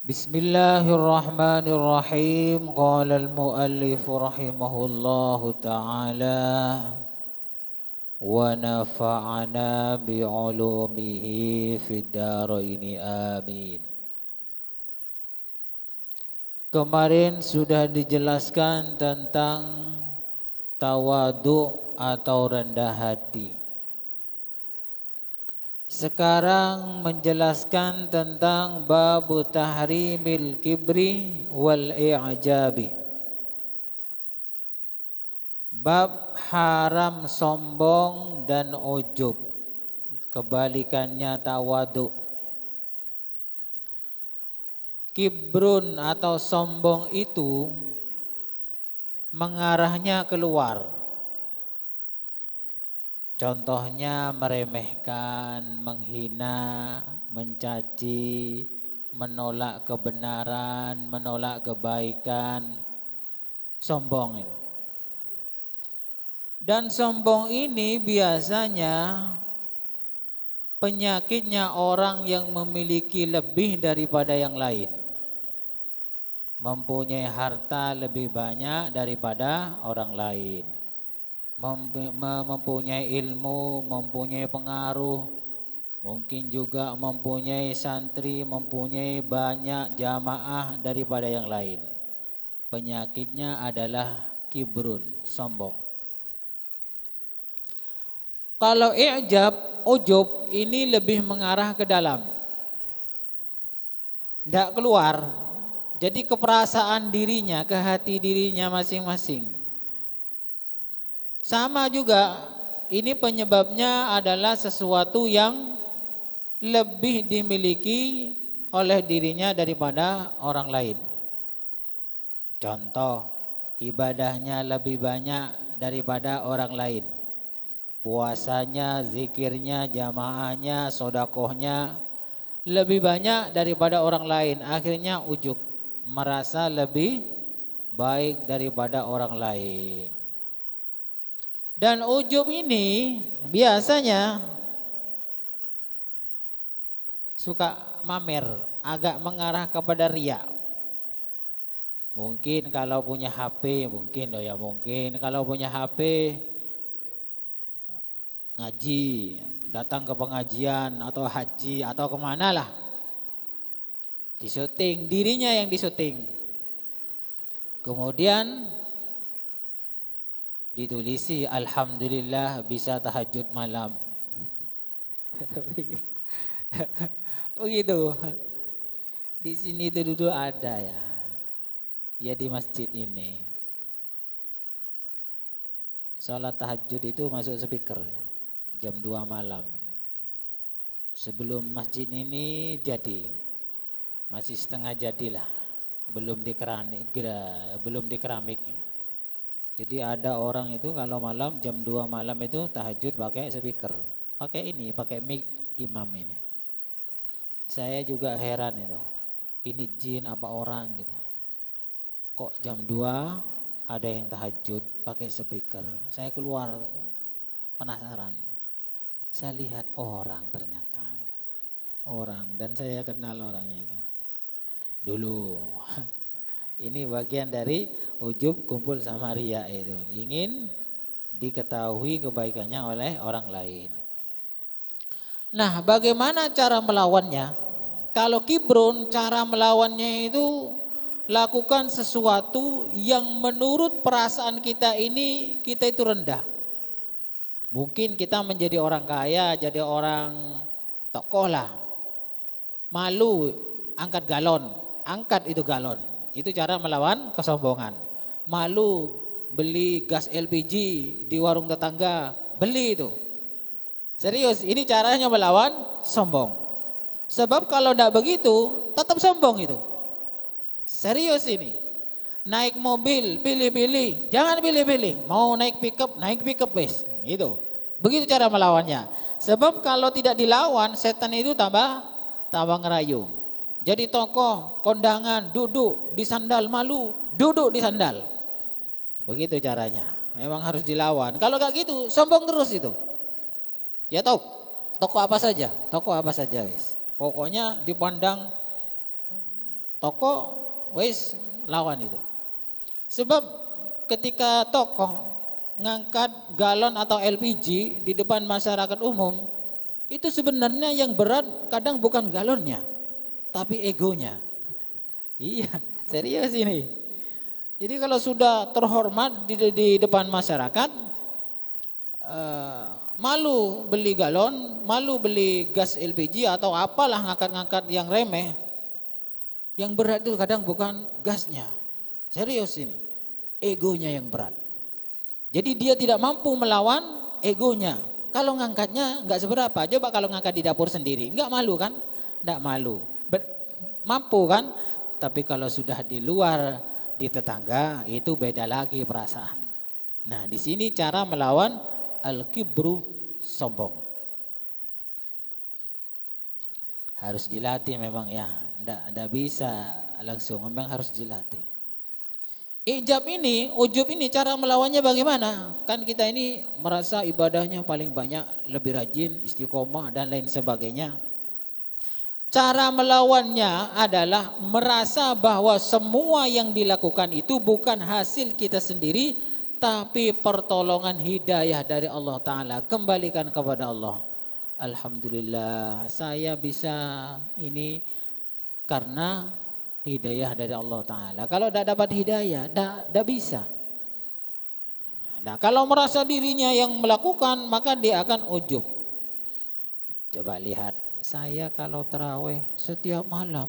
Bismillahirrahmanirrahim. Qala al-muallif rahimahullahu ta'ala wa nafa'ana bi'ulumihi fid dharaini amin. Kemarin sudah dijelaskan tentang tawadu atau rendah hati. Sekarang menjelaskan tentang babu tahrimil kibri wal i'jabi. Bab haram sombong dan ujub. Kebalikannya tawadu. Kibrun atau sombong itu mengarahnya keluar. Contohnya meremehkan, menghina, mencaci, menolak kebenaran, menolak kebaikan. Sombong itu. Dan sombong ini biasanya penyakitnya orang yang memiliki lebih daripada yang lain. Mempunyai harta lebih banyak daripada orang lain. Mempunyai ilmu, mempunyai pengaruh, mungkin juga mempunyai santri, mempunyai banyak jamaah daripada yang lain. Penyakitnya adalah kibrun, sombong. Kalau i'jab, ujub ini lebih mengarah ke dalam, tidak keluar. Jadi keperasaan dirinya, ke hati dirinya masing-masing. Sama juga, ini penyebabnya adalah sesuatu yang lebih dimiliki oleh dirinya daripada orang lain. Contoh, ibadahnya lebih banyak daripada orang lain. Puasanya, zikirnya, jamaahnya, sodakohnya lebih banyak daripada orang lain. Akhirnya ujub, merasa lebih baik daripada orang lain. Dan ujub ini biasanya suka mamer, agak mengarah kepada riya. Mungkin kalau punya HP, mungkin kalau punya HP ngaji, datang ke pengajian atau haji atau kemana lah, disuting, dirinya yang disuting. Kemudian ditulisi alhamdulillah bisa tahajud malam. Begitu. Di sini itu dulu ada ya. Ya di masjid ini. Salat tahajud itu masuk speaker ya. Jam 2 malam. Sebelum masjid ini jadi. Masih setengah jadilah. Belum di keramiknya. Jadi ada orang itu kalau malam jam 2 malam itu tahajud pakai speaker. Pakai mic imam ini. Saya juga heran itu. Ini jin apa orang gitu. Kok jam 2 ada yang tahajud pakai speaker. Saya keluar penasaran. Saya lihat orang ternyata. Orang, dan saya kenal orangnya itu. Dulu. Ini bagian dari ujub kumpul sama riya itu. Ingin diketahui kebaikannya oleh orang lain. Nah, bagaimana cara melawannya? Kalau kibrun, cara melawannya itu lakukan sesuatu yang menurut perasaan kita ini, kita itu rendah. Mungkin kita menjadi orang kaya, jadi orang tokoh lah. Malu angkat galon, angkat itu galon. Itu cara melawan kesombongan. Malu beli gas LPG di warung tetangga, beli itu. Serius, ini caranya melawan sombong. Sebab kalau tidak begitu, tetap sombong itu. Serius ini. Naik mobil, pilih-pilih. Jangan pilih-pilih. Mau naik pickup wes. Gitu. Begitu cara melawannya. Sebab kalau tidak dilawan, setan itu tambah ngerayu. Jadi tokoh, kondangan, duduk di sandal, malu, duduk di sandal. Begitu caranya. memang harus dilawan. Kalau gak gitu, sombong terus itu. Ya toko apa saja wis. Pokoknya dipandang toko wis lawan itu. Sebab ketika tokoh ngangkat galon atau LPG di depan masyarakat umum, itu sebenarnya yang berat kadang bukan galonnya, tapi egonya. Iya, serius ini. Jadi kalau sudah terhormat di depan masyarakat, malu beli galon, malu beli gas LPG atau apalah ngangkat-ngangkat yang remeh. Yang berat itu kadang bukan gasnya. Serius ini. Egonya yang berat. Jadi dia tidak mampu melawan egonya. Kalau ngangkatnya enggak seberapa. Coba kalau ngangkat di dapur sendiri, enggak malu kan? Enggak malu. Mampu kan? Tapi kalau sudah di luar, di tetangga, itu beda lagi perasaan. Nah, di sini cara melawan al-kibru, sombong. Harus dilatih memang ya. Enggak bisa langsung, memang harus dilatih. Ijab ini, ujub ini cara melawannya bagaimana? Kan kita ini merasa ibadahnya paling banyak, lebih rajin, istiqomah dan lain sebagainya. Cara melawannya adalah merasa bahwa semua yang dilakukan itu bukan hasil kita sendiri, tapi pertolongan hidayah dari Allah Ta'ala. Kembalikan kepada Allah. Alhamdulillah saya bisa ini karena hidayah dari Allah Ta'ala. Kalau tidak dapat hidayah, tidak bisa. Nah, kalau merasa dirinya yang melakukan, maka dia akan ujub. Coba lihat, saya kalau tarawih setiap malam.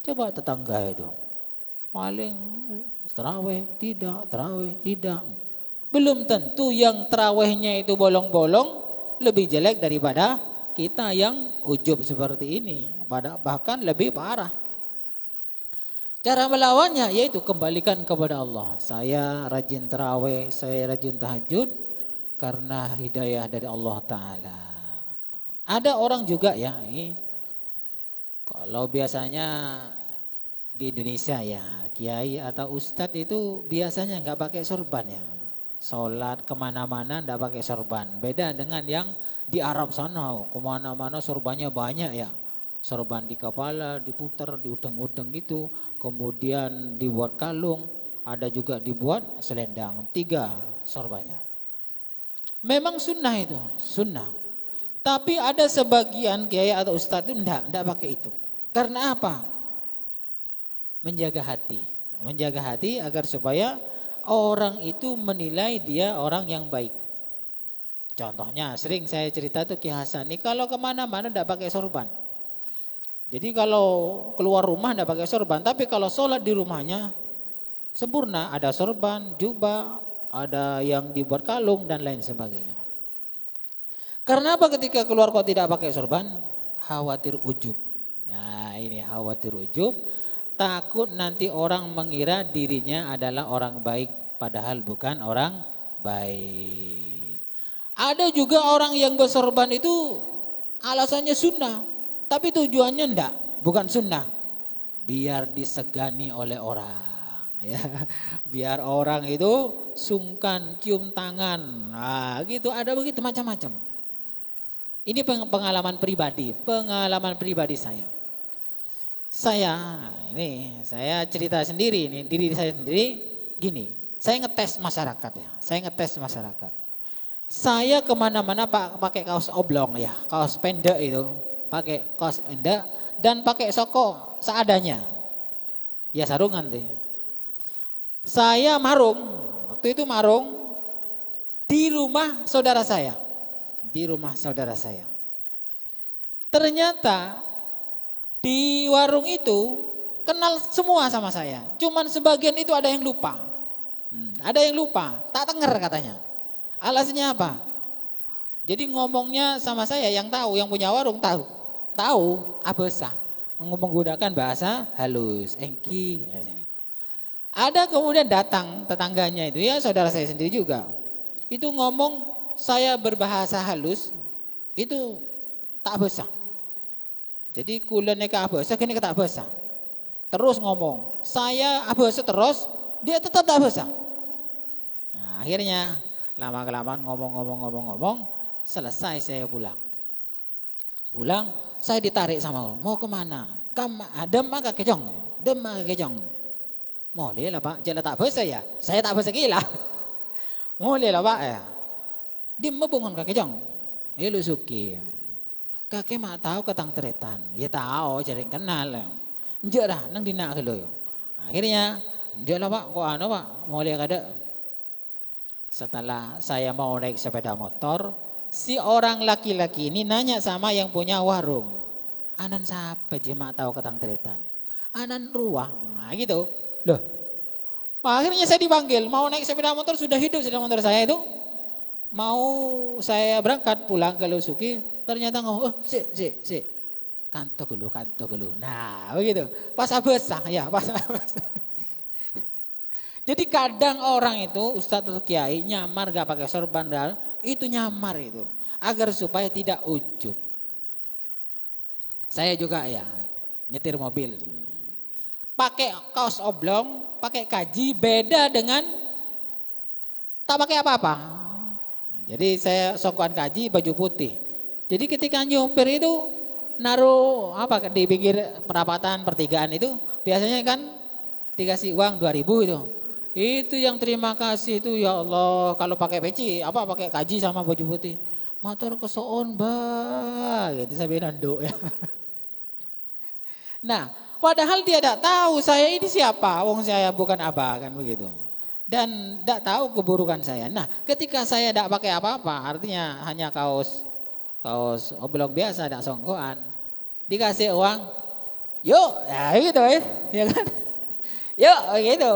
Coba tetangga itu. Paling tarawih tidak. Belum tentu yang tarawihnya itu bolong-bolong lebih jelek daripada kita yang ujub seperti ini. Bahkan lebih parah. Cara melawannya yaitu kembalikan kepada Allah. Saya rajin tarawih, saya rajin tahajud karena hidayah dari Allah Ta'ala. Ada orang juga ya, kalau biasanya di Indonesia ya, kiai atau ustadz itu biasanya nggak pakai sorban ya. Sholat kemana-mana nggak pakai sorban. Beda dengan yang di Arab sana, kemana-mana sorbannya banyak ya. Sorban di kepala, diputar, diudeng-udeng gitu. Kemudian dibuat kalung, ada juga dibuat selendang. 3 sorbannya. Memang sunnah itu, sunnah. Tapi ada sebagian kiai atau ustadz itu enggak pakai itu. Karena apa? Menjaga hati. Menjaga hati agar supaya orang itu menilai dia orang yang baik. Contohnya sering saya cerita tuh Ki Hasan ini kalau kemana-mana enggak pakai sorban. Jadi kalau keluar rumah enggak pakai sorban, tapi kalau sholat di rumahnya sempurna, ada sorban, jubah, ada yang dibuat kalung dan lain sebagainya. Karena apa ketika keluar kok tidak pakai sorban? Khawatir ujub. Nah ini khawatir ujub, takut nanti orang mengira dirinya adalah orang baik padahal bukan orang baik. Ada juga orang yang bersorban itu alasannya sunnah. Tapi tujuannya enggak, bukan sunnah. Biar disegani oleh orang. Ya, biar orang itu sungkan, cium tangan. Nah gitu, ada begitu macam-macam. Ini pengalaman pribadi saya. Saya cerita sendiri, ini diri saya sendiri gini. Saya ngetes masyarakat ya, Saya kemana-mana pakai kaos oblong ya, kaos pendek itu. Pakai kaos pendek dan pakai soko seadanya. Ya sarungan deh. Saya waktu itu marung di rumah saudara saya. Ternyata di warung itu kenal semua sama saya. Cuman sebagian itu ada yang lupa. Tak denger katanya. Alasannya apa? Jadi ngomongnya sama saya yang tahu, yang punya warung tahu abesa, menggunakan bahasa halus, engki. Ada kemudian datang tetangganya itu ya saudara saya sendiri juga. Itu ngomong saya berbahasa halus itu tak abesa. Jadi kulene ka abesa kene tak abesa. Terus ngomong, saya abesa terus, dia tetap tak abesa. Nah, Akhirnya lama-kelamaan ngomong, selesai saya pulang. Pulang, saya ditarik sama orang, mau kemana? Dem maka kejong. Boleh lah Pak, jalan tak bahasa ya. Saya tak bahasa gila. Boleh lah Pak ya. Dia membungun kakek jong. Ya lu suki. Kakek mak tahu ketang teretan. Ya tahu, jaring kenal. Njak dah, nang dinak ke lo. Akhirnya, njak lah Pak, kok ano Pak, mau lihat ada. Setelah saya mau naik sepeda motor, si orang laki-laki ini nanya sama yang punya warung. Anan siapa je mak tahu ketang teretan? Anan ruang. Nah gitu. Loh. Akhirnya saya dipanggil, mau naik sepeda motor, sudah hidup sepeda motor saya itu. Mau saya berangkat pulang ke Lusuki, ternyata ngomong, si. Kanto gelu. Nah begitu, pas abesah ya, pas abesah. Jadi kadang orang itu, Ustadz atau Kiai nyamar gak pakai sorban, itu nyamar itu. Agar supaya tidak ujub. Saya juga ya, nyetir mobil. Pakai kaos oblong, pakai kaji, beda dengan tak pakai apa-apa. Jadi saya songkokan kaji baju putih. Jadi ketika nyopir itu naruh apa di pinggir perapatan pertigaan itu biasanya kan dikasih uang 2.000 itu. Itu yang terima kasih itu ya Allah kalau pakai peci apa pakai kaji sama baju putih. Motor kesoon bah gitu saya bilang ya. Nah, padahal dia tidak tahu saya ini siapa, wong saya bukan abah kan begitu. Dan tidak tahu keburukan saya. Nah, ketika saya tidak pakai apa-apa, artinya hanya kaos oblong biasa, tidak songkoan, dikasih uang, yuk, ya gitu ya kan, yuk gitu.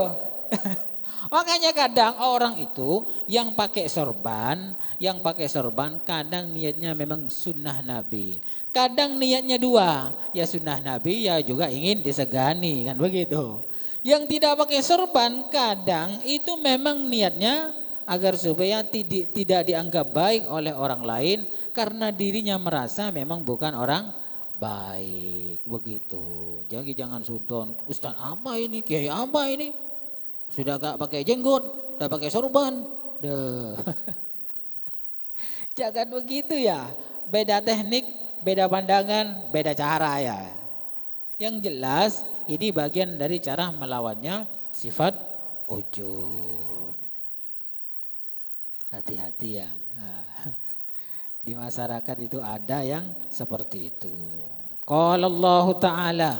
Makanya kadang orang itu yang pakai sorban kadang niatnya memang sunnah Nabi. Kadang niatnya dua, ya sunnah Nabi ya juga ingin disegani kan begitu. Yang tidak pakai sorban kadang itu memang niatnya agar supaya tidak dianggap baik oleh orang lain karena dirinya merasa memang bukan orang baik begitu. Jadi jangan sudon, Ustaz apa ini, Kiai apa ini? Sudah gak pakai jenggot, udah pakai sorban. Jangan begitu ya. Beda teknik, beda pandangan, beda cara ya. Yang jelas ini bagian dari cara melawannya sifat ujub. Hati-hati ya. Nah, di masyarakat itu ada yang seperti itu. Qala Allah Ta'ala.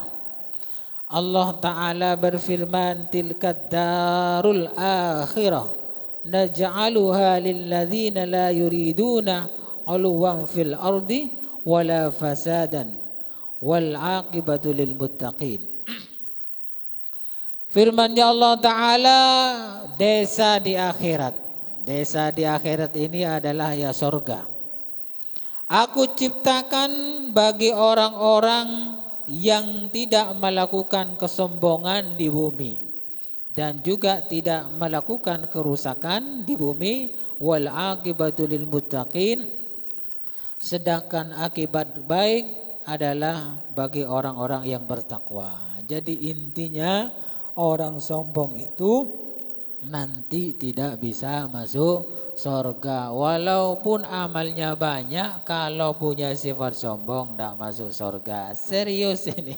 Allah Ta'ala berfirman tilkad darul akhirah naj'aluha lilladzina la yuriduna 'uluwan fil ardi wala fasadan wal 'aqibatu lil muttaqin. Firman-Nya Allah Ta'ala desa di akhirat. Desa di akhirat ini adalah ya surga. Aku ciptakan bagi orang-orang yang tidak melakukan kesombongan di bumi dan juga tidak melakukan kerusakan di bumi wal aqibatu lil muttaqin, sedangkan akibat baik adalah bagi orang-orang yang bertakwa. Jadi intinya orang sombong itu nanti tidak bisa masuk surga walaupun amalnya banyak, kalau punya sifat sombong tidak masuk surga. Serius ini.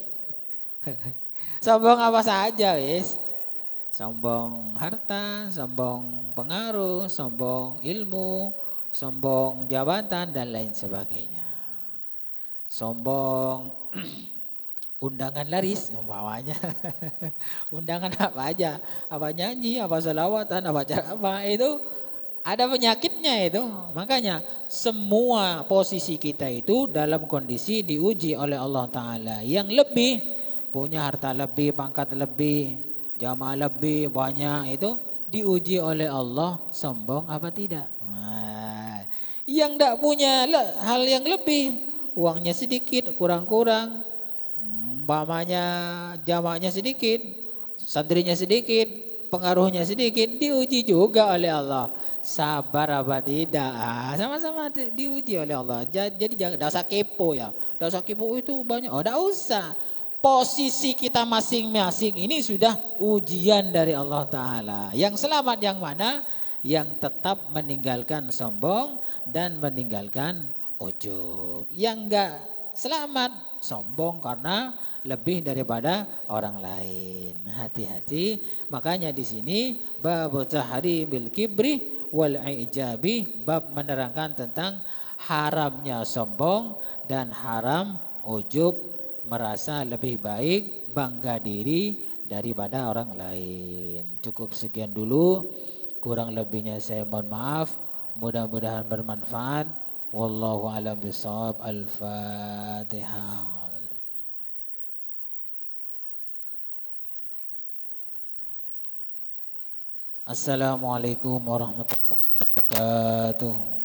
Sombong apa saja wis. Sombong harta, sombong pengaruh, sombong ilmu, sombong jabatan dan lain sebagainya. Sombong undangan laris umpamanya. Undangan apa aja, apa nyanyi, apa selawatan, apa ceramah itu ada penyakitnya itu. Makanya semua posisi kita itu dalam kondisi diuji oleh Allah Ta'ala. Yang lebih, punya harta lebih, pangkat lebih, jamaah lebih banyak itu diuji oleh Allah, sombong apa tidak. Nah, yang tidak punya hal yang lebih, uangnya sedikit, kurang-kurang, umpamanya jamaahnya sedikit, santrinya sedikit, pengaruhnya sedikit, diuji juga oleh Allah. Sabar apa tidak? Sama-sama diuji oleh Allah. Jadi jangan dasar kepo ya. Dasar kepo itu banyak. Oh, tidak usah. Posisi kita masing-masing ini sudah ujian dari Allah Ta'ala. Yang selamat yang mana? yang tetap meninggalkan sombong dan meninggalkan ujub. Yang enggak selamat sombong karena lebih daripada orang lain. Hati-hati. Makanya di sini bab tahrimil kibri wal ijabi, bab menerangkan tentang haramnya sombong dan haram ujub, merasa lebih baik, bangga diri daripada orang lain. Cukup sekian dulu, kurang lebihnya saya mohon maaf. Mudah-mudahan bermanfaat. Wallahu a'lam bishawab. Al-Fatihah. Assalamualaikum warahmatullahi wabarakatuh.